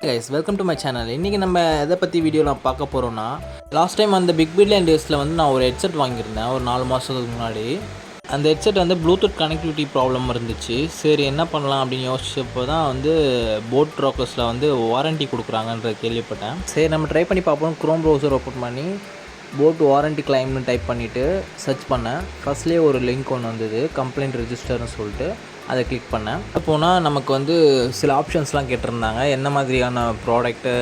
Guys welcome to my channel. இன்றைக்கி நம்ம எதை பற்றி வீடியோ நான் பார்க்க போகிறோன்னா, லாஸ்ட் டைம் அந்த பிக் பில்லியன் டேஸில் வந்து நான் ஒரு ஹெட்செட் வாங்கியிருந்தேன் ஒரு 4 மாதத்துக்கு முன்னாடி. அந்த ஹெட்செட் வந்து ப்ளூடூத் கனெக்டிவிட்டி ப்ராப்ளம் இருந்துச்சு. சரி என்ன பண்ணலாம் அப்படின்னு யோசிச்சப்போ தான் வந்து போட் ராக்கர்ஸில் வந்து வாரண்ட்டி கொடுக்குறாங்கன்ற கேள்விப்பட்டேன். சரி நம்ம ட்ரை பண்ணி பார்ப்போம். க்ரோம் ப்ரௌசர் ஓப்பன் பண்ணி போட் வாரண்ட்டி கிளைம்னு டைப் பண்ணிவிட்டு சர்ச் பண்ணேன். ஃபஸ்ட்லேயே ஒரு லிங்க் ஒன்று வந்தது, கம்ப்ளைண்ட் ரெஜிஸ்டர்னு சொல்லிட்டு. அதை கிளிக் பண்ணேன். அப்போனால் நமக்கு வந்து சில ஆப்ஷன்ஸ்லாம் கேட்டிருந்தாங்க. என்ன மாதிரியான ப்ராடக்ட்டு,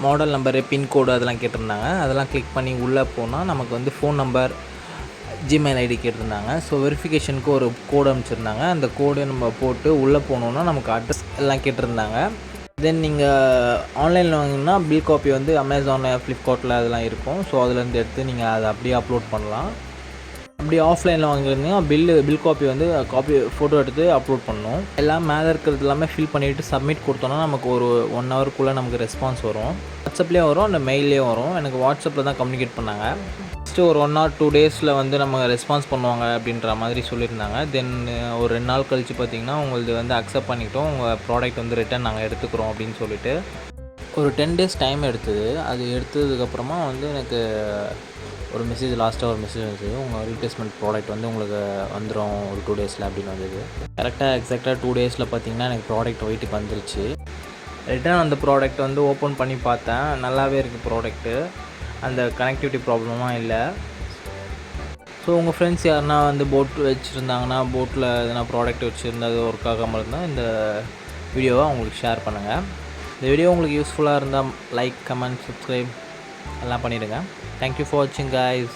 மாடல் நம்பரு, பின்கோடு அதெல்லாம் கேட்டிருந்தாங்க. அதெல்லாம் கிளிக் பண்ணி உள்ளே போனால் நமக்கு வந்து ஃபோன் நம்பர், ஜிமெயில் ஐடி கேட்டிருந்தாங்க. ஸோ வெரிஃபிகேஷனுக்கு ஒரு கோடு அனுப்பிச்சிருந்தாங்க. அந்த கோடு நம்ம போட்டு உள்ளே போனோன்னா நமக்கு அட்ரஸ் எல்லாம் கேட்டிருந்தாங்க. தென் நீங்கள் ஆன்லைனில் வாங்கினா பில் காப்பி வந்து அமேசானில், ஃப்ளிப்கார்ட்டில் அதெல்லாம் இருக்கும். ஸோ அதுலேருந்து எடுத்து நீங்கள் அதை அப்படியே அப்லோட் பண்ணலாம். அப்படி ஆஃப்லைனில் வாங்கியிருந்தீங்கன்னா பில் காப்பி வந்து ஃபோட்டோ எடுத்து அப்லோட் பண்ணணும். எல்லாம் மேலே இருக்கிறது எல்லாமே ஃபில் பண்ணிவிட்டு சப்மிட் கொடுத்தோன்னா நமக்கு ஒரு 1 ஹவருக்குள்ளே நமக்கு ரெஸ்பான்ஸ் வரும். வாட்ஸ்அப்லேயும் வரும், அந்த மெயிலையும் வரும். எனக்கு வாட்ஸ்அப்பில் தான் கம்யூனிகேட் பண்ணாங்க. ஃபஸ்ட்டு ஒரு 1 or 2 டேஸில் வந்து நம்ம ரெஸ்பான்ஸ் பண்ணுவாங்க அப்படின்ற மாதிரி சொல்லியிருந்தாங்க. தென் ஒரு 2 நாள் கழித்து பார்த்திங்கன்னா உங்களது வந்து அக்செப்ட் பண்ணிக்கிட்டோம், உங்கள் ப்ராடக்ட் வந்து ரிட்டன் நாங்கள் எடுத்துக்கிறோம் அப்படின்னு சொல்லிட்டு ஒரு 10 days டைம் எடுத்தது. அது எடுத்ததுக்கப்புறமா வந்து எனக்கு ஒரு மெசேஜ், லாஸ்ட்டாக ஒரு மெசேஜ் வந்தது, உங்கள் ரீப்ளேஸ்மெண்ட் ப்ராடக்ட் வந்து உங்களுக்கு வந்துடும் ஒரு 2 days அப்படின்னு வந்தது. எக்ஸாக்டாக 2 days பார்த்திங்கன்னா எனக்கு ப்ராடக்ட் வீட்டுக்கு வந்துருச்சு. ரிட்டன் அந்த ப்ராடக்ட் வந்து ஓப்பன் பண்ணி பார்த்தேன். நல்லாவே இருக்குது ப்ராடக்ட்டு, அந்த கனெக்டிவிட்டி ப்ராப்ளமாக இல்லை. ஸோ உங்கள் ஃப்ரெண்ட்ஸ் யாருன்னா வந்து போட் வச்சுருந்தாங்கன்னா, போட்டில் எதனா ப்ராடக்ட் வச்சுருந்தது ஒர்க் ஆகாமல் இருந்தால் இந்த வீடியோவை அவங்களுக்கு ஷேர் பண்ணுங்கள். இந்த வீடியோ உங்களுக்கு யூஸ்ஃபுல்லாக இருந்தால் லைக், கமெண்ட், சப்ஸ்கிரைப் எல்லாம் பண்ணிவிடுங்க. தேங்க்யூ ஃபார் வாட்சிங் கைஸ்.